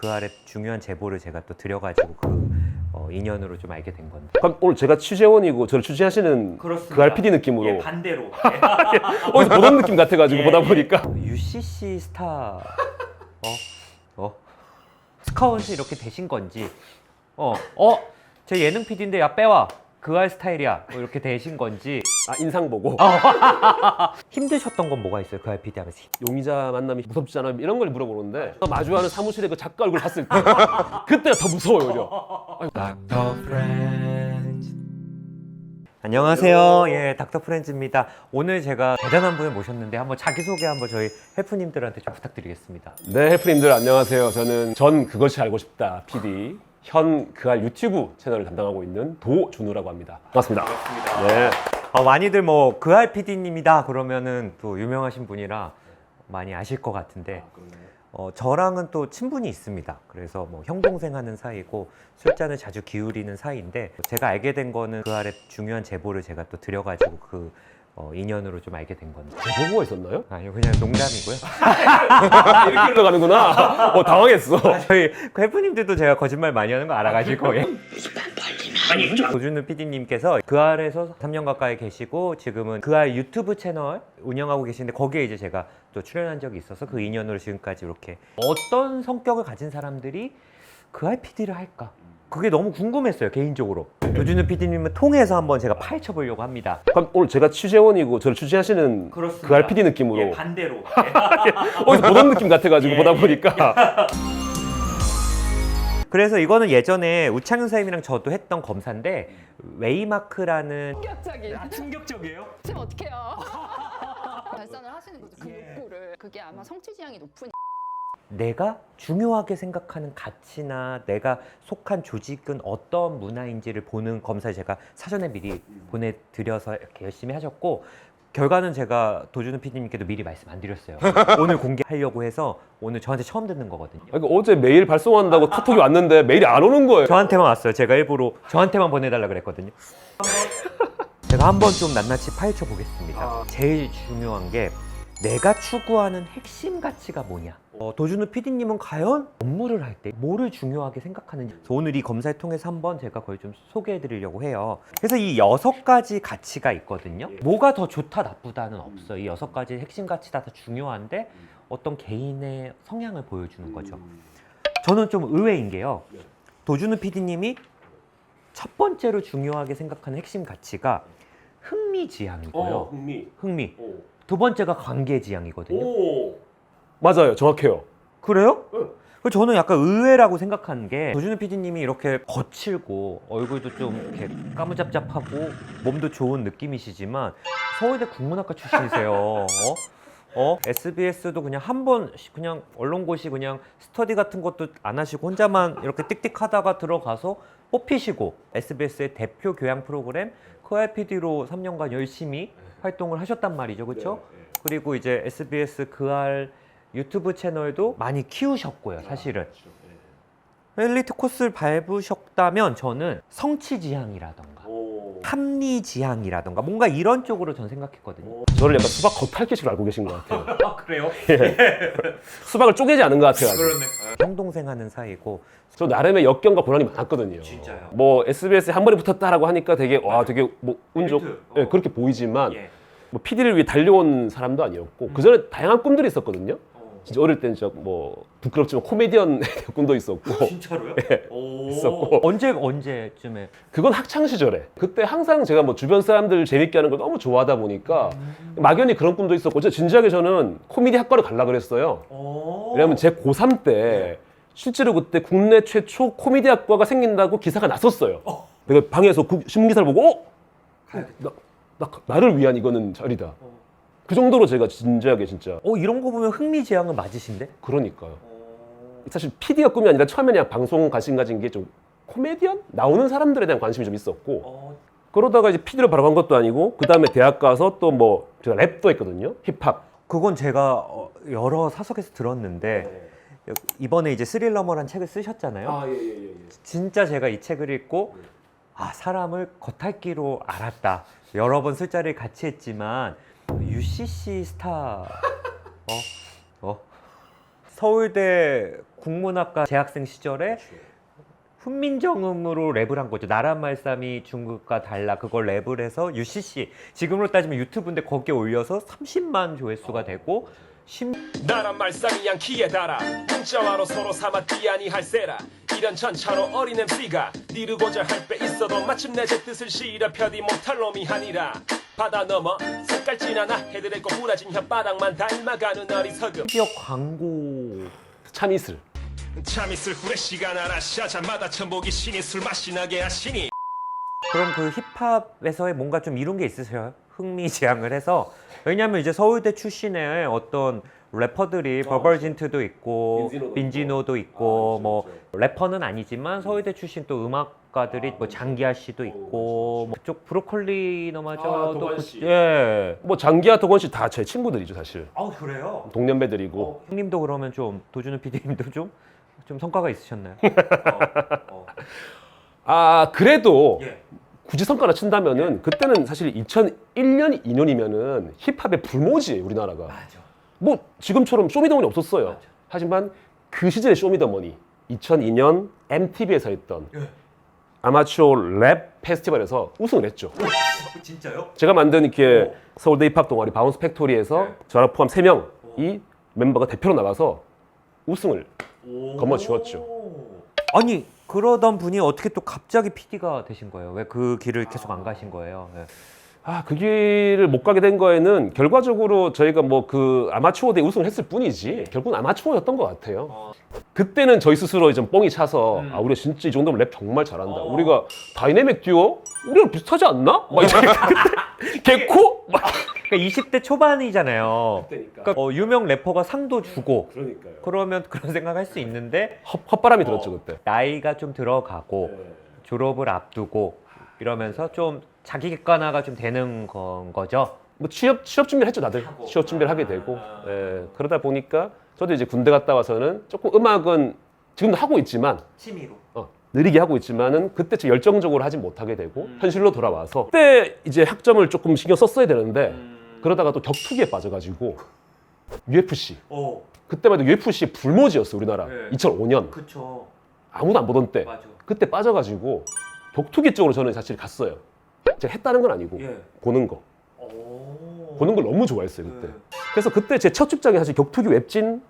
그 아래 중요한 제보를 제가 또 드려가지고 인연으로 좀 알게 된 건데. 그럼 오늘 제가 취재원이고 저를 취재하시는 그렇습니다. 그 RPD 느낌으로 예, 반대로. 어디서 보던 느낌 같아가지고 예. 보다 보니까 UCC 스타 스카우트 이렇게 되신 건지 제 예능 PD인데 야 빼와 그알 스타일이야 뭐 이렇게 되신 건지. 인상 보고 힘드셨던 건 뭐가 있어요? 그알 PD 하면서. 용의자 만남이 무섭지 않아? 이런 걸 물어보는데 마주하는 사무실에 그 작가 얼굴 봤을 때 그때가 더 무서워요. 안녕하세요. 예, 닥터 프렌즈입니다. 오늘 제가 대단한 분을 모셨는데 한번 자기소개 한번 저희 헬프님들한테 좀 부탁드리겠습니다. 네, 헬프님들 안녕하세요. 저는 전 그것이 알고 싶다 PD 현 그알 유튜브 채널을 담당하고 있는 도준우라고 합니다. 반갑습니다. 네. 많이들 뭐 그알 PD님이다 그러면은 또 유명하신 분이라 많이 아실 것 같은데 저랑은 또 친분이 있습니다. 그래서 뭐 형 동생 하는 사이고 술잔을 자주 기울이는 사이인데 제가 알게 된 거는 그 아래 중요한 제보를 제가 또 드려가지고 인연으로 좀 알게 된 건데. 제보가 있었나요? 아니요, 그냥 농담이고요. 이렇게 흘러가는구나. 당황했어. 저희 헬프님들도 제가 거짓말 많이 하는 거 알아가지고. 도준우 PD님께서 그 알에서 3년 가까이 계시고 지금은 그 알 유튜브 채널 운영하고 계시는데 거기에 이제 제가 또 출연한 적이 있어서 그 인연으로 지금까지 이렇게 어떤 성격을 가진 사람들이 그 알 PD를 할까? 그게 너무 궁금했어요, 개인적으로. 도준우 PD님을 통해서 한번 제가 파헤쳐 보려고 합니다. 그럼 오늘 제가 취재원이고 저를 취재하시는 그 RPD 느낌으로 예, 반대로. 어디서 보던 느낌 같아가지고 예, 보다 보니까 그래서 이거는 예전에 우창윤 선생님이랑 저도 했던 검사인데 웨이마크라는. 충격적인. 충격적이에요? 지금 어떡해요? 발산을 하시는 거죠, 그 욕구를. 그게 아마 성취 지향이 높은. 내가 중요하게 생각하는 가치나 내가 속한 조직은 어떤 문화인지를 보는 검사를 제가 사전에 미리 보내드려서 이렇게 열심히 하셨고, 결과는 제가 도준우 PD님께도 미리 말씀 안 드렸어요. 오늘 공개하려고 해서 오늘 저한테 처음 듣는 거거든요. 그러니까 어제 메일 발송한다고 카톡이 왔는데 메일이 안 오는 거예요. 저한테만 왔어요. 제가 일부러 저한테만 보내달라 그랬거든요. 제가 한번 좀 낱낱이 파헤쳐 보겠습니다. 제일 중요한 게 내가 추구하는 핵심 가치가 뭐냐. 도준우 PD님은 과연 업무를 할 때 뭐를 중요하게 생각하는지. 그래서 오늘 이 검사를 통해서 한번 제가 거의 좀 소개해 드리려고 해요. 그래서 이 6가지 가치가 있거든요. 뭐가 더 좋다 나쁘다는 없어요. 이 6가지 핵심 가치가 다 중요한데 어떤 개인의 성향을 보여주는 거죠. 저는 좀 의외인 게요, 도준우 PD님이 첫 번째로 중요하게 생각하는 핵심 가치가 흥미지향이고요. 흥미. 두 번째가 관계지향이거든요. 맞아요, 정확해요. 그래요? 저는 약간 의외라고 생각하는 게 도준우 PD님이 이렇게 거칠고 얼굴도 좀 이렇게 까무잡잡하고 몸도 좋은 느낌이시지만 서울대 국문학과 출신이세요. SBS도 그냥 한 번 그냥 언론고시 그냥 스터디 같은 것도 안 하시고 혼자만 이렇게 띡띡하다가 들어가서 뽑히시고 SBS의 대표 교양 프로그램 그알 PD로 3년간 열심히 활동을 하셨단 말이죠, 그렇죠? 그리고 이제 SBS 그알 유튜브 채널도 많이 키우셨고요, 사실은. 엘리트 코스를 밟으셨다면 저는 성취지향이라던가 합리지향이라던가 뭔가 이런 쪽으로 전 생각했거든요. 저를 약간 수박 겉핥기식으로 알고 계신 것 같아요. 아, 그래요? 수박을 쪼개지 않은 것 같아요. 아직. 형 동생 하는 사이고. 저 나름의 역경과 고난이 많았거든요. 진짜요? 뭐 SBS에 한 번에 붙었다라고 하니까 되게 되게 뭐 운 좋, 예, 그렇게 보이지만 뭐 PD를 위해 달려온 사람도 아니었고 그 전에 다양한 꿈들이 있었거든요. 진짜 어릴 때는 진짜 뭐 부끄럽지만 코미디언 꿈도 있었고. 진짜로요? 예, 있었고. 언제쯤에? 그건 학창 시절에. 그때 항상 제가 뭐 주변 사람들 재밌게 하는 걸 너무 좋아하다 보니까 막연히 그런 꿈도 있었고, 진지하게 저는 코미디 학과를 가려고 그랬어요. 왜냐면 제 고3 때 실제로 그때 국내 최초 코미디 학과가 생긴다고 기사가 났었어요. 내가 방에서 신문 기사를 보고 나를 위한 이거는 자리다. 그 정도로 제가 진지하게 진짜. 이런 거 보면 흥미지향은 맞으신데? 그러니까요. 사실 PD가 꿈이 아니라 처음에 그냥 방송 관심 가진 게 좀 코미디언? 나오는 사람들에 대한 관심이 좀 있었고, 그러다가 이제 PD로 바로 간 것도 아니고 그 다음에 대학 가서 또 뭐 제가 랩도 했거든요. 힙합. 그건 제가 여러 사석에서 들었는데 이번에 이제 스릴러머란 책을 쓰셨잖아요. 예. 진짜 제가 이 책을 읽고 사람을 겉핥기로 알았다. 여러 번 술자리를 같이 했지만 UCC 스타 서울대 국문학과 재학생 시절에 훈민정음으로 랩을 한 거죠. 나란 말싸미 중국과 달라 그걸 랩을 해서 UCC 지금으로 따지면 유튜브인데 거기에 올려서 30만 조회수가 되고 나란 말싸미 양키에 달아 문자와로 서로 삼아 띠아니 할세라 이런 전차로 어린 MC가 니르고자 할 때 있어도 마침내 제 뜻을 실어 펴디 못할 놈이 아니라 바다 넘어 색깔 진하나 해드랬고 무너진 혓바닥만 닮아가는 어리석음 심지어 광고 참이슬. 참 있을 후레쉬가 날아 샤자마다 천복이 신이 술 맛이 나게 하시니 그럼 그 힙합에서의 뭔가 좀 이룬 게 있으세요? 흥미지향을 해서 왜냐하면 이제 서울대 출신의 어떤 래퍼들이 버벌진트도 있고 빈지노도 있고 뭐 래퍼는 아니지만 서울대 출신 또 음악가들이 뭐 장기하 씨도 있고 뭐 그쪽 브로콜리너마저도 도건 씨. 예. 뭐 장기하 도건 씨 다 제 친구들이죠 사실. 아 그래요? 동년배들이고. 형님도 그러면 좀 도준우 PD님도 좀 성과가 있으셨나요? 아 그래도 예. 굳이 성과를 친다면은 그때는 사실 2001년, 2년이면은 힙합의 불모지예요 우리나라가. 맞아. 뭐 지금처럼 쇼미더머니 없었어요. 맞아. 하지만 그 시절의 쇼미더머니 2002년 MTV에서 했던 예. 아마추어 랩 페스티벌에서 우승을 했죠. 진짜요? 제가 만든 이렇게 오. 서울대 힙합 동아리 바운스 팩토리에서 네. 저랑 포함 3명이 멤버가 대표로 나가서 우승을 거머쥐었죠. 아니 그러던 분이 어떻게 또 갑자기 PD가 되신 거예요? 왜 그 길을 계속 안 가신 거예요? 예. 아, 그 길을 못 가게 된 거에는 결과적으로 저희가 뭐 그 아마추어 대회 우승을 했을 뿐이지 결국은 아마추어였던 것 같아요. 그때는 저희 스스로 좀 뻥이 차서 아, 우리가 진짜 이 정도면 랩 정말 잘한다. 우리가 다이내믹 듀오? 우리랑 비슷하지 않나? 막 이제 개코? 막 그러니까 20대 초반이잖아요. 그러니까 유명 래퍼가 상도 주고 그러니까요. 그러면 그런 생각할 수 있는데 헛바람이 들었죠 그때. 나이가 좀 들어가고 졸업을 앞두고 이러면서 좀 자기 객관화가 좀 되는 건 거죠. 뭐 취업 준비를 했죠 다들. 취업 준비를 하게 되고 예, 그러다 보니까 저도 이제 군대 갔다 와서는 조금 음악은 지금도 하고 있지만 취미로. 느리게 하고 있지만은 그때 좀 열정적으로 하진 못하게 되고 현실로 돌아와서 그때 이제 학점을 조금 신경 썼어야 되는데 그러다가 또 격투기에 빠져가지고 UFC 그때만 해도 UFC 불모지였어 우리나라. 네. 2005년 그쵸. 아무도 안 보던 때 맞아. 그때 빠져가지고 격투기 쪽으로 저는 사실 갔어요. 제가 했다는 건 아니고 예. 보는 거 보는 걸 너무 좋아했어요 그때. 네. 그래서 그때 제 첫 직장이 사실 격투기 웹진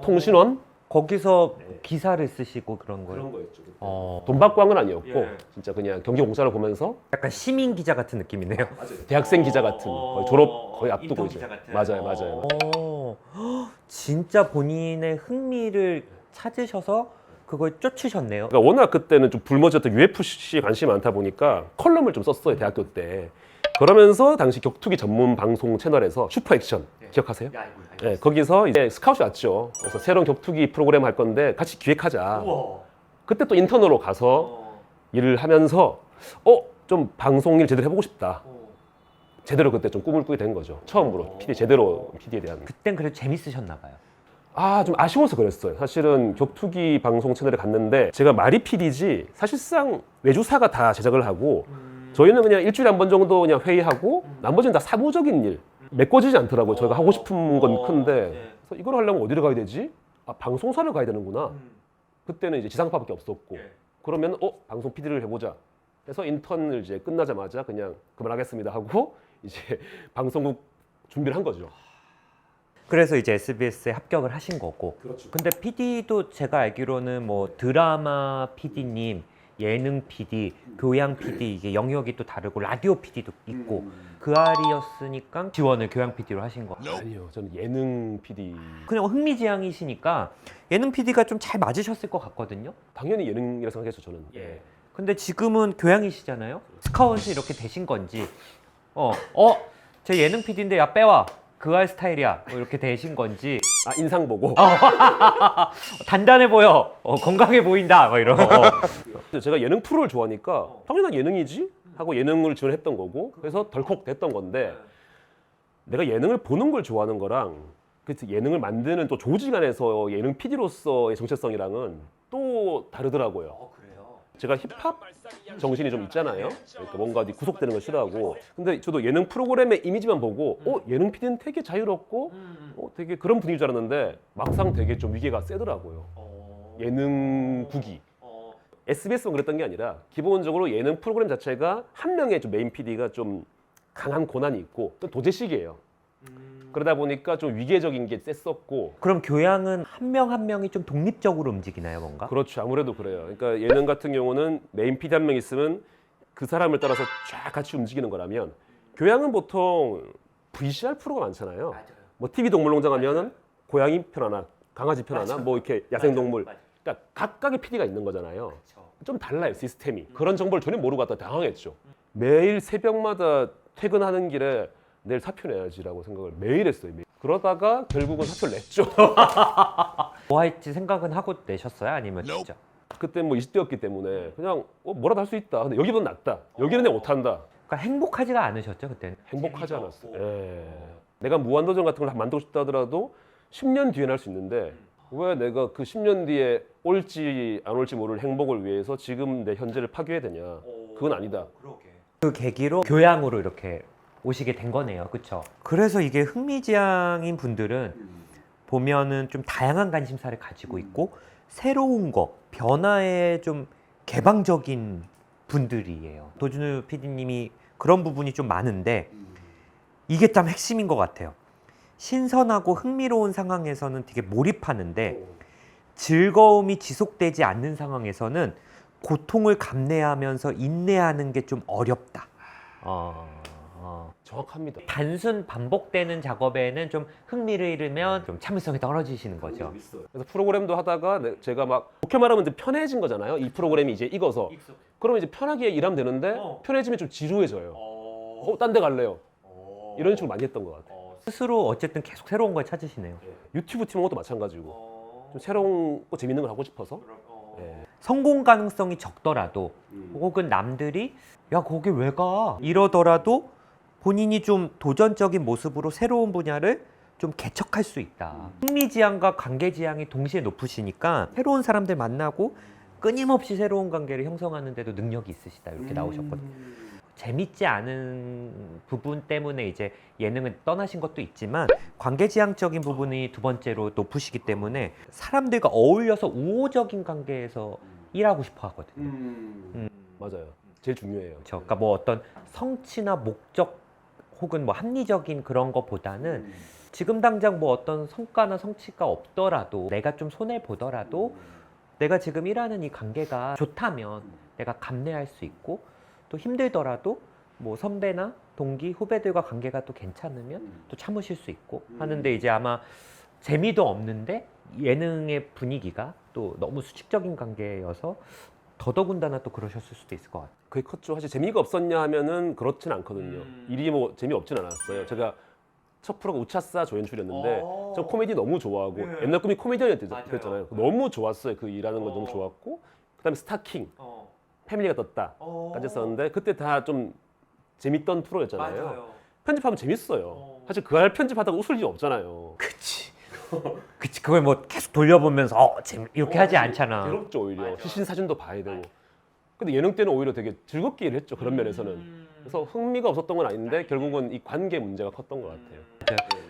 통신원 거기서 기사를 쓰시고 그런 거예요. 거였죠. 어. 돈 받고 한 건 아니었고 예. 진짜 그냥 경기 공사를 보면서 약간 시민 기자 같은 느낌이네요. 대학생 기자 같은 거의 졸업 거의 앞두고 인턴 이제 기자 같은. 맞아요. 헉, 진짜 본인의 흥미를 찾으셔서 그걸 쫓으셨네요. 그러니까 워낙 그때는 좀 불모지였던 UFC에 관심이 많다 보니까 컬럼을 좀 썼어요 대학교 때. 그러면서 당시 격투기 전문 방송 채널에서 슈퍼 액션 기억하세요? 네, 거기서 이제 스카웃이 왔죠. 그래서 새로운 격투기 프로그램 할 건데 같이 기획하자. 그때 또 인턴으로 가서 일을 하면서 좀 방송 일 제대로 해보고 싶다. 제대로 그때 좀 꿈을 꾸게 된 거죠. 처음으로 PD 제대로 PD에 대한. 그땐 그래도 재밌으셨나 봐요. 좀 아쉬워서 그랬어요. 사실은 격투기 방송 채널에 갔는데 제가 말이 PD지 사실상 외주사가 다 제작을 하고 저희는 그냥 일주일에 한 번 정도 그냥 회의하고 나머지는 다 사무적인 일 메꿔지지 않더라고요. 저희가 하고 싶은 건 큰데 그래서 이걸 하려면 어디를 가야 되지? 방송사를 가야 되는구나. 그때는 이제 지상파밖에 없었고 그러면 방송 PD를 해보자. 그래서 인턴을 이제 끝나자마자 그냥 그만하겠습니다 하고 이제 방송국 준비를 한 거죠. 그래서 이제 SBS에 합격을 하신 거고. 그렇죠. 근데 PD도 제가 알기로는 뭐 드라마 PD님, 예능 PD, 교양 PD 이게 영역이 또 다르고 라디오 PD도 있고 그 알이었으니까 지원을 교양 PD로 하신 거. 아니요, 저는 예능 PD. 그냥 흥미지향이시니까 예능 PD가 좀 잘 맞으셨을 것 같거든요. 당연히 예능이라 생각했죠 저는. 근데 지금은 교양이시잖아요. 스카웃이 이렇게 되신 건지, 제 예능 PD인데 야 빼와. 그 알 스타일이야. 뭐 이렇게 되신 건지. 인상 보고. 단단해 보여. 건강해 보인다. 뭐 이런. 근데 제가 예능 프로를 좋아하니까 당연한 예능이지 하고 예능을 지원했던 거고 그래서 덜컥 됐던 건데 내가 예능을 보는 걸 좋아하는 거랑 그래서 예능을 만드는 또 조직 안에서 예능 PD로서의 정체성이랑은 또 다르더라고요. 그래요? 제가 힙합 정신이 좀 있잖아요. 그러니까 뭔가 어디 구속되는 거 싫어하고. 근데 저도 예능 프로그램의 이미지만 보고 예능 PD는 되게 자유롭고 되게 그런 분위기인 줄 알았는데 막상 되게 좀 위계가 세더라고요. 예능국이. SBS만 그랬던 게 아니라 기본적으로 예능 프로그램 자체가 한 명의 좀 메인 PD가 좀 강한 권한이 있고 또 도제식이에요. 그러다 보니까 좀 위계적인 게 셌었고. 그럼 교양은 한 명 한 명이 좀 독립적으로 움직이나요, 뭔가? 그렇죠. 아무래도 그래요. 그러니까 예능 같은 경우는 메인 PD 한 명 있으면 그 사람을 따라서 쫙 같이 움직이는 거라면 교양은 보통 VCR 프로가 많잖아요. 뭐 TV 동물농장 하면은 고양이 편 하나, 강아지 편 하나, 뭐 이렇게 야생동물. 그러니까 각각의 PD가 있는 거잖아요. 좀 달라요, 시스템이. 그런 정보를 전혀 모르고 갔다 당황했죠. 매일 새벽마다 퇴근하는 길에 내일 사표 내야지라고 생각을 매일 했어요. 매일. 그러다가 결국은 사표를 냈죠. 뭐 할지 생각은 하고 내셨어요? 아니면 진짜? 그때 뭐 20대였기 때문에 그냥 뭐라도 할 수 있다. 근데 여기보다 낫다. 여기는 내가 못한다. 그러니까 행복하지가 않으셨죠, 그때는? 행복하지 않았어요. 예. 내가 무한도전 같은 걸 만들고 싶다 하더라도 10년 뒤에는 할 수 있는데 왜 내가 그 10년 뒤에 올지 안 올지 모를 행복을 위해서 지금 내 현재를 파괴해야 되냐. 그건 아니다. 그 계기로 교양으로 이렇게 오시게 된 거네요, 그렇죠? 그래서 이게 흥미지향인 분들은 보면은 좀 다양한 관심사를 가지고 있고 새로운 거, 변화에 좀 개방적인 분들이에요. 도준우 PD님이 그런 부분이 좀 많은데 이게 참 핵심인 것 같아요. 신선하고 흥미로운 상황에서는 되게 몰입하는데 즐거움이 지속되지 않는 상황에서는 고통을 감내하면서 인내하는 게 좀 어렵다. 정확합니다. 단순 반복되는 작업에는 좀 흥미를 잃으면 좀 참을성이 떨어지시는 거죠. 그래서 프로그램도 하다가 제가 막 좋게 말하면 이제 편해진 거잖아요. 이 프로그램이 이제 익어서. 그러면 이제 편하게 일하면 되는데 편해지면 좀 지루해져요. 딴 데 갈래요. 이런 식으로 많이 했던 것 같아요. 스스로 어쨌든 계속 새로운 걸 찾으시네요. 유튜브 팀원 것도 마찬가지고 좀 새로운 거 재밌는 걸 하고 싶어서. 예. 성공 가능성이 적더라도 혹은 남들이 야 거기 왜 가? 이러더라도 본인이 좀 도전적인 모습으로 새로운 분야를 좀 개척할 수 있다. 흥미지향과 관계지향이 동시에 높으시니까 새로운 사람들 만나고 끊임없이 새로운 관계를 형성하는 데도 능력이 있으시다 이렇게 나오셨거든요. 재밌지 않은 부분 때문에 이제 예능을 떠나신 것도 있지만 관계지향적인 부분이 두 번째로 높으시기 때문에 사람들과 어울려서 우호적인 관계에서 일하고 싶어 하거든요. 맞아요. 제일 중요해요. 그렇죠. 그러니까 뭐 어떤 성취나 목적 혹은 뭐 합리적인 그런 것보다는 지금 당장 뭐 어떤 성과나 성취가 없더라도 내가 좀 손해 보더라도 내가 지금 일하는 이 관계가 좋다면 내가 감내할 수 있고 또 힘들더라도 뭐 선배나 동기, 후배들과 관계가 또 괜찮으면 또 참으실 수 있고 하는데 이제 아마 재미도 없는데 예능의 분위기가 또 너무 수직적인 관계여서 더더군다나 또 그러셨을 수도 있을 것 같아요. 그게 컸죠. 사실 재미가 없었냐 하면은 그렇진 않거든요. 일이 뭐 재미없진 않았어요. 제가 첫 프로가 우차싸 조연출이었는데 저 코미디 너무 좋아하고 옛날 꿈이 코미디언이었잖아요. 너무 좋았어요. 그 일하는 거 너무 좋았고 그다음에 스타킹, 패밀리가 떴다까지 했었는데 그때 다 좀 재밌던 프로였잖아요. 편집하면 재밌어요. 사실 그걸 편집하다가 웃을 일이 없잖아요. 그치. 그치. 그걸 뭐 계속 돌려보면서 이렇게 하지 않잖아. 괴롭죠 오히려. 시신 사진도 봐야 되고. 근데 예능 때는 오히려 되게 즐겁게 일했죠. 그런 면에서는. 그래서 흥미가 없었던 건 아닌데 결국은 이 관계 문제가 컸던 것 같아요.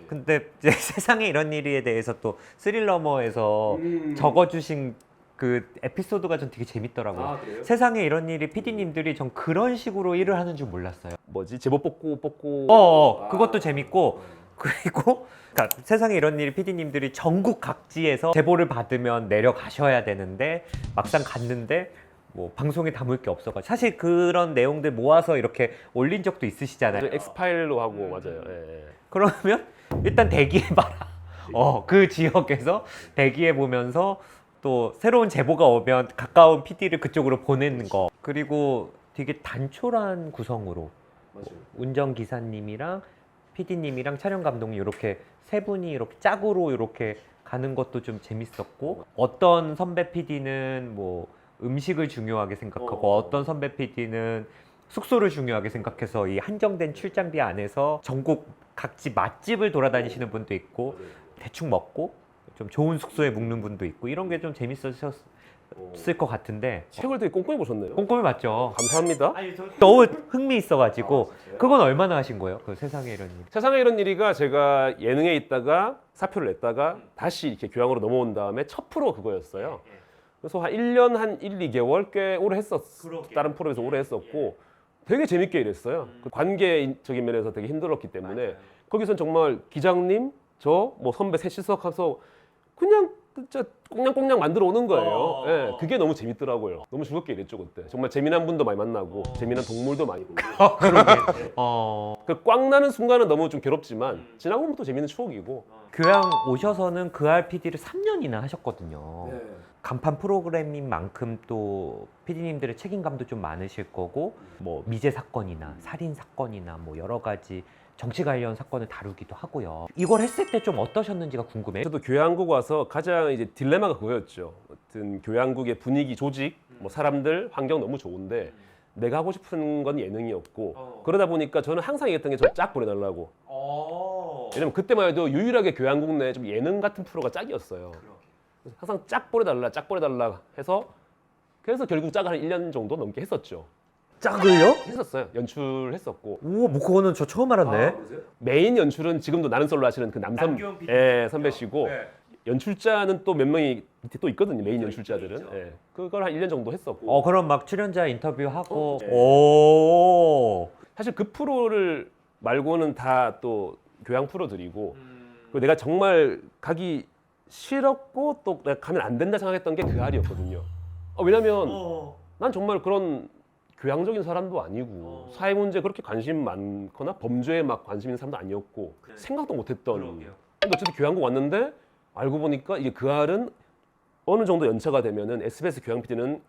근데 이제 세상에 이런 일에 대해서 또 스릴러머에서 적어주신 그 에피소드가 전 되게 재밌더라고요. 세상에 이런 일이 PD님들이 전 그런 식으로 일을 하는 줄 몰랐어요. 뭐지? 제보 뽑고 그것도 재밌고 그리고 그러니까 세상에 이런 일이 PD님들이 전국 각지에서 제보를 받으면 내려가셔야 되는데 막상 갔는데 뭐 방송에 담을 게 없어가지고 사실 그런 내용들 모아서 이렇게 올린 적도 있으시잖아요. 엑스파일로 하고 맞아요. 예. 그러면 일단 대기해봐라. 그 지역에서 대기해보면서 또 새로운 제보가 오면 가까운 PD를 그쪽으로 보내는 거. 그리고 되게 단촐한 구성으로 운전기사님이랑 PD님이랑 촬영 감독님 이렇게 세 분이 이렇게 짝으로 이렇게 가는 것도 좀 재밌었고 어떤 선배 PD는 뭐 음식을 중요하게 생각하고 어떤 선배 PD는 숙소를 중요하게 생각해서 이 한정된 출장비 안에서 전국 각지 맛집을 돌아다니시는 분도 있고 대충 먹고 좀 좋은 숙소에 묵는 분도 있고 이런 게 좀 했을 것 같은데 책을 되게 꼼꼼히 보셨네요. 꼼꼼히 봤죠. 감사합니다. 너무 흥미 있어가지고 그건 얼마나 하신 거예요? 그 세상에 이런 일. 세상에 이런 일이가 제가 예능에 있다가 사표를 냈다가 다시 이렇게 교양으로 넘어온 다음에 첫 프로 그거였어요. 그래서 한 1년 한 1, 2개월 꽤 오래 다른 프로에서 오래 했었고 되게 재밌게 일했어요. 그 관계적인 면에서 되게 힘들었기 때문에 거기선 정말 기장님, 저 뭐 선배 셋이서 가서 그냥 진짜 꽁냥꽁냥 만들어 오는 거예요. 예, 그게 너무 재밌더라고요. 너무 즐겁게 일했죠 그때. 정말 재미난 분도 많이 만나고 재미난 동물도 많이 보고. 그 꽝 나는 순간은 너무 좀 괴롭지만 지나고 보면 또 재밌는 추억이고. 교양 오셔서는 그 RPD를 3년이나 하셨거든요. 간판 프로그램인 만큼 또 PD님들의 책임감도 좀 많으실 거고 뭐 미제 사건이나 살인 사건이나 뭐 여러 가지 정치 관련 사건을 다루기도 하고요. 이걸 했을 때 좀 어떠셨는지가 궁금해요. 저도 교양국 와서 가장 이제 딜레마가 그거였죠. 어떤 교양국의 분위기, 조직, 뭐 사람들, 환경 너무 좋은데 내가 하고 싶은 건 예능이었고 그러다 보니까 저는 항상 얘기했던 게 저 짝 보내달라고. 왜냐면 그때만 해도 유일하게 교양국 내에 좀 예능 같은 프로가 짝이었어요. 그래서 항상 짝 보내달라 해서 그래서 결국 짝을 한 1년 정도 넘게 했었죠. 짝을요? 했었어요. 연출했었고. 오, 뭐 그거는 저 처음 알았네. 메인 연출은 지금도 나는 솔로 하시는 그 남규현 PD. 예, 선배시고 연출자는 또 몇 명이 밑에 또 있거든요. 메인 연출자들은. 예. 그걸 한 1년 정도 했었고. 그럼 막 출연자 인터뷰하고 오. 사실 그 프로를 말고는 다 또 교양 프로들이고 그리고 내가 정말 가기 싫었고 또 내가 가면 안 된다 생각했던 게 그 알이었거든요. 왜냐면 난 정말 그런 교양적인 사람도 아니고 사회 문제에 그렇게 관심 많거나 범죄에 막 관심 있는 사람도 아니었고 생각도 못했던. 근데 어쨌든 교양국 왔는데 알고 보니까 이게 그 알은 어느 정도 연차가 되면은 SBS 교양 PD는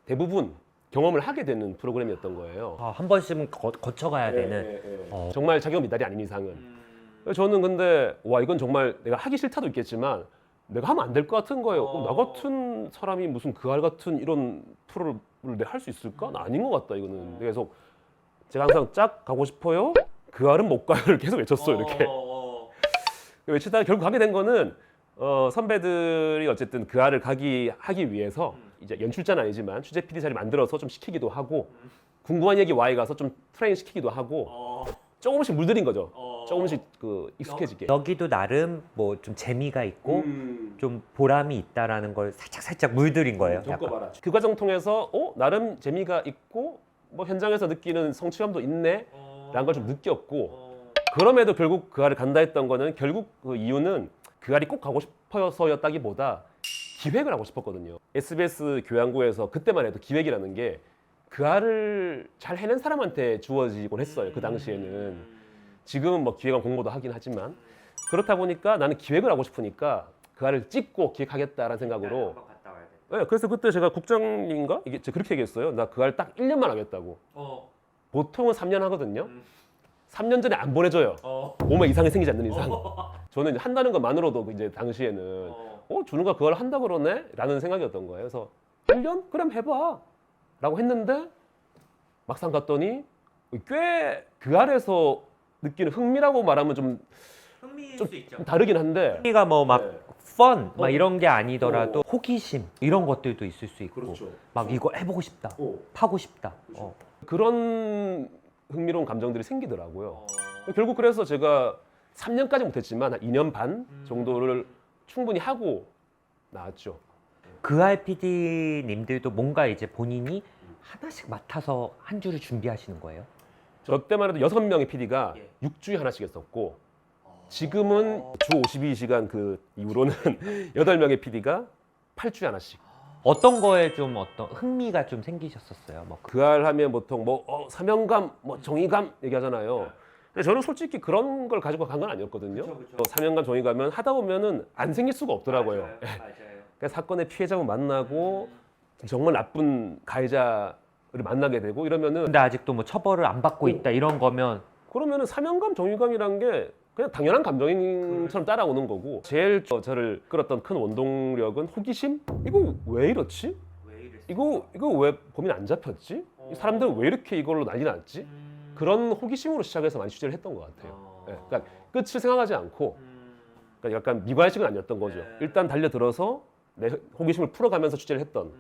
대부분 경험을 하게 되는 프로그램이었던 거예요. 한 번씩은 거쳐가야 되는. 정말 자격 미달이 아닌 이상은. 저는 근데 와 이건 정말 내가 하기 싫다도 있겠지만 내가 하면 안 될 것 같은 거예요. 나 같은 사람이 무슨 그 알 같은 이런 프로를 내가 할 수 있을까? 나 아닌 것 같다 이거는. 그래서 제가 항상 짝 가고 싶어요. 그 알은 못 가요를 계속 외쳤어요 이렇게. 외치다가 결국 가게 된 거는 선배들이 어쨌든 그 알을 하기 위해서 이제 연출자는 아니지만 취재 PD 자리 만들어서 좀 시키기도 하고 궁금한 얘기 Y에 가서 좀 트레이닝 시키기도 하고 조금씩 물들인 거죠. 조금씩 그 익숙해지게. 여기도 나름 뭐 좀 재미가 있고 좀 보람이 있다라는 걸 살짝 물들인 거예요. 겪어봐라. 그 과정 통해서 나름 재미가 있고 뭐 현장에서 느끼는 성취감도 있네 라는 걸 좀 느꼈고 그럼에도 결국 그 알을 간다 했던 거는 결국 그 이유는 그 알이 꼭 가고 싶어서였다기보다 기획을 하고 싶었거든요. SBS 교양부에서 그때만 해도 기획이라는 게 그 알을 잘 해낸 사람한테 주어지곤 했어요. 그 당시에는. 지금은 뭐 기획안 공모도 하긴 하지만 그렇다 보니까 나는 기획을 하고 싶으니까 그 알을 찍고 기획하겠다라는 생각으로. 네, 그래서 그때 제가 국장님인가? 이게 제가 그렇게 얘기했어요. 나 그 알 딱 1년만 하겠다고. 보통은 3년 하거든요. 3년 전에 안 보내줘요. 몸에 이상이 생기지 않는 이상. 저는 이제 한다는 것만으로도 이제 당시에는 준우가 그걸 한다 그러네? 라는 생각이었던 거예요. 그래서 1년? 그럼 해봐. 라고 했는데 막상 갔더니 꽤 그 알에서 느끼는 흥미라고 말하면 좀 다르긴 한데 흥미가 뭐 막 펀, 막 어. 이런 게 아니더라도 호기심 이런 것들도 있을 수 있고 그렇죠. 막 이거 해보고 싶다, 파고 싶다. 그런 흥미로운 감정들이 생기더라고요. 결국 그래서 제가 3년까지 못했지만 한 2년 반 정도를 충분히 하고 나왔죠. 그 RPD님들도 뭔가 이제 본인이 하나씩 맡아서 한 주를 준비하시는 거예요? 저 때만 해도 6명의 PD가 6주에 하나씩 했었고 지금은 주 52시간 그 이후로는 8명의 PD가 8주에 하나씩. 어떤 거에 좀 어떤 흥미가 좀 생기셨었어요? 뭐 그 알 하면 보통 뭐 사명감, 뭐 정의감 얘기하잖아요. 근데 저는 솔직히 그런 걸 가지고 간 건 아니었거든요. 사명감, 정의감은 하다 보면은 안 생길 수가 없더라고요. 그러니까 사건의 피해자분 만나고 정말 나쁜 가해자를 만나게 되고 이러면은 근데 아직도 뭐 처벌을 안 받고 있다 이런 거면 그러면은 사명감, 정의감이란 게 그냥 당연한 감정처럼 따라오는 거고 제일 저를 끌었던 큰 원동력은 호기심? 이거 왜 이렇지? 이거 왜 범인 안 잡혔지? 이 사람들은 왜 이렇게 이걸로 난리 났지? 그런 호기심으로 시작해서 많이 취재를 했던 것 같아요. 네, 그러니까 끝을 생각하지 않고 그러니까 약간 미관식은 아니었던 거죠. 일단 달려들어서 내 호기심을 풀어가면서 취재를 했던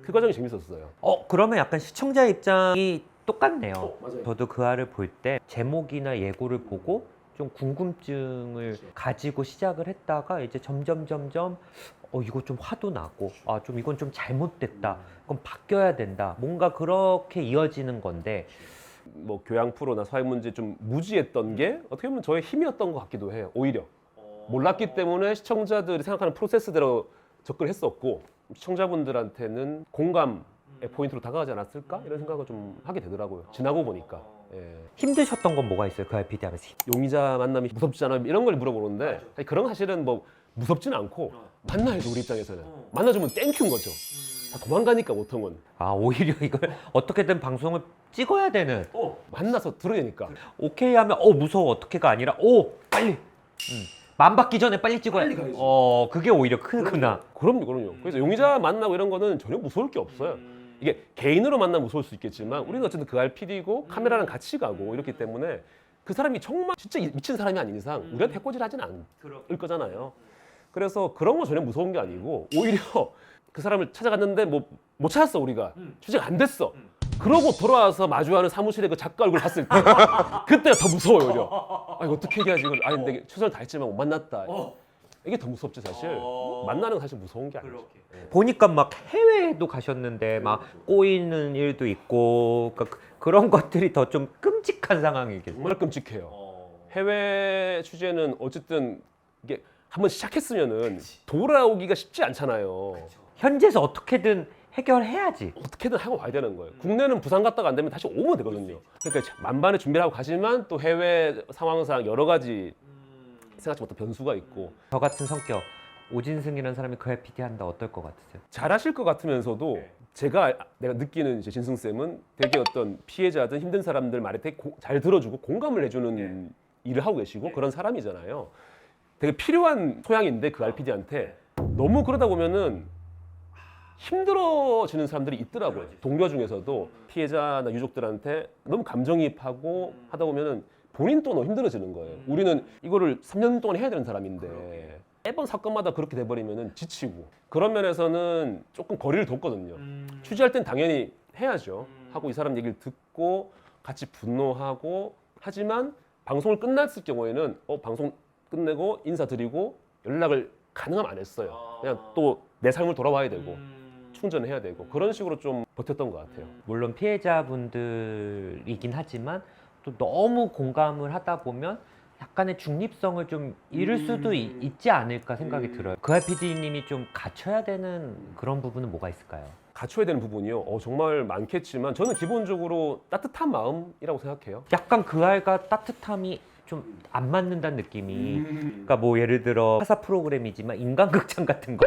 그 과정이 재밌었어요. 그러면 약간 시청자 입장이 똑같네요. 맞아요. 저도 그 알을 볼 때 제목이나 예고를 보고 좀 궁금증을 가지고 시작을 했다가 이제 점점 이거 좀 화도 나고 좀 이건 좀 잘못됐다. 그럼 바뀌어야 된다. 뭔가 그렇게 이어지는 건데 뭐 교양 프로나 사회 문제 좀 무지했던 게 어떻게 보면 저의 힘이었던 것 같기도 해요. 오히려 몰랐기 때문에 시청자들이 생각하는 프로세스대로 접근을 했었고 시청자분들한테는 공감의 포인트로 다가가지 않았을까 이런 생각을 좀 하게 되더라고요. 지나고 보니까. 예. 힘드셨던 건 뭐가 있어요? 그 RPD 하면서. 용의자 만남이 무섭지 않아요? 이런 걸 물어보는데 아니, 그런 건 사실은 뭐 무섭진 않고 만나야죠 우리 입장에서는. 만나주면 땡큐인 거죠. 다 도망가니까 보통은. 오히려 이걸 어떻게든 방송을 찍어야 되는 만나서 들어야 되니까. 오케이 하면 무서워 어떻게가 아니라 빨리 만 받기 전에 빨리 찍어야 빨리 가야지. 그게 오히려 크구나. 그럼요. 그래서 용의자 만나고 이런 거는 전혀 무서울 게 없어요. 이게 개인으로 만나면 무서울 수 있겠지만 우리는 어쨌든 그 RPD고 카메라랑 같이 가고 이렇기 때문에 그 사람이 정말 진짜 미친 사람이 아닌 이상 우리한테 해코지를 하진 않을 거잖아요. 그래서 그런 거 전혀 무서운 게 아니고 오히려 그 사람을 찾아갔는데 뭐 못 찾았어 우리가 취재가 안 됐어. 그러고 돌아와서 마주하는 사무실에 그 작가 얼굴 봤을 때 그때가 더 무서워요 오히려. 이거 어떻게 얘기하지 이걸. 내가 최선을 다했지만 못 만났다. 이게 더 무섭지 사실. 만나는 건 사실 무서운 게 아니죠. 보니까 막 해외에도 가셨는데 막 꼬이는 일도 있고 그런 것들이 더 좀 끔찍한 상황이겠죠. 정말 끔찍해요. 해외 취재는 어쨌든 이게 한번 시작했으면은 돌아오기가 쉽지 않잖아요. 현지에서 어떻게든 해결해야지. 어떻게든 하고 와야 되는 거예요. 국내는 부산 갔다가 안 되면 다시 오면 되거든요. 그러니까 만반의 준비를 하고 가지만 또 해외 상황상 여러 가지 생각지 못한 변수가 있고. 저 같은 성격 오진승이라는 사람이 그 RPD 한다 어떨 것 같으세요? 잘하실 것 같으면서도 내가 느끼는 이제 진승 쌤은 되게 어떤 피해자든 힘든 사람들 말에 되게 잘 들어주고 공감을 해주는 일을 하고 계시고 그런 사람이잖아요. 되게 필요한 소양인데 그 RPD한테 너무 그러다 보면은 힘들어지는 사람들이 있더라고요. 동료 중에서도 피해자나 유족들한테 너무 감정이입하고 하다 보면은 본인 또 너무 힘들어지는 거예요. 우리는 이거를 3년 동안 해야 되는 사람인데 매번 사건마다 그렇게 돼버리면은 지치고 그런 면에서는 조금 거리를 뒀거든요. 취재할 땐 당연히 해야죠. 하고 이 사람 얘기를 듣고 같이 분노하고 하지만 방송을 끝났을 경우에는 방송 끝내고 인사드리고 연락을 가능하면 안 했어요. 그냥 또 내 삶을 돌아와야 되고 충전해야 되고 그런 식으로 좀 버텼던 것 같아요. 물론 피해자분들이긴 하지만 또 너무 공감을 하다 보면 약간의 중립성을 좀 잃을 수도 있지 않을까 생각이 들어요. 그 RPD님이 좀 갖춰야 되는 그런 부분은 뭐가 있을까요? 갖춰야 되는 부분이요. 정말 많겠지만 저는 기본적으로 따뜻한 마음이라고 생각해요. 약간 그 알과 따뜻함이 좀 안 맞는다는 느낌이. 그러니까 뭐 예를 들어 타사 프로그램이지만 인간극장 같은 거,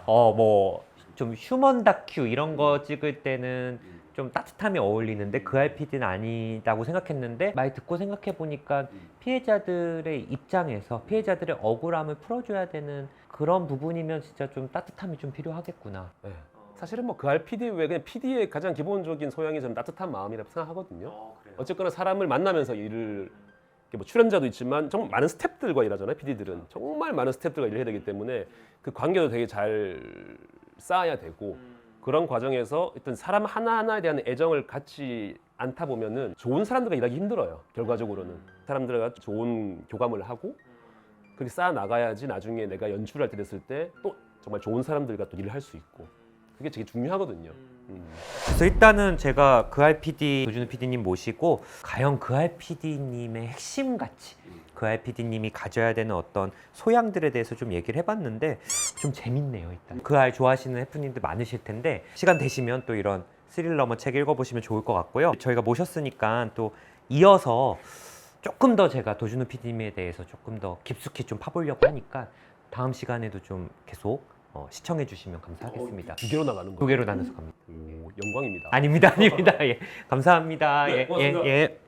뭐 좀 휴먼 다큐 이런 거 찍을 때는 좀 따뜻함이 어울리는데 그 RPD는 아니다고 생각했는데 말 듣고 생각해 보니까 피해자들의 입장에서 피해자들의 억울함을 풀어줘야 되는 그런 부분이면 진짜 좀 따뜻함이 좀 필요하겠구나. 네. 사실은 뭐 그 RPD 외에 그냥 PD의 가장 기본적인 소양이 저는 따뜻한 마음이라고 생각하거든요. 어쨌거나 사람을 만나면서 일을 뭐 출연자도 있지만 정말 많은 스태프들과 일하잖아요. PD들은 정말 많은 스태프들과 일을 해야 되기 때문에 그 관계도 되게 잘 쌓아야 되고 그런 과정에서 일단 사람 하나하나에 대한 애정을 갖지 않다 보면은 좋은 사람들과 일하기 힘들어요. 결과적으로는 사람들과 좋은 교감을 하고 그렇게 쌓아 나가야지 나중에 내가 연출할 때 됐을 때 또 정말 좋은 사람들과 또 일을 할 수 있고 그게 되게 중요하거든요. 그래서 일단은 제가 그 RPD 도준우 PD님 모시고 과연 그 RPD님의 핵심 가치, 그 RPD님이 가져야 되는 어떤 소양들에 대해서 좀 얘기를 해봤는데 좀 재밌네요. 일단 그 알 좋아하시는 해프님들 많으실 텐데 시간 되시면 또 이런 스릴러머 책 읽어보시면 좋을 것 같고요. 저희가 모셨으니까 또 이어서 조금 더 제가 도준우 PD님에 대해서 조금 더 깊숙이 좀 파보려고 하니까 다음 시간에도 좀 계속 시청해 주시면 감사하겠습니다. 2개로 나가는 거예요. 2개로 나눠서 갑니다. 오, 영광입니다. 아닙니다. 예. 감사합니다. 네, 예, 고맙습니다. 예.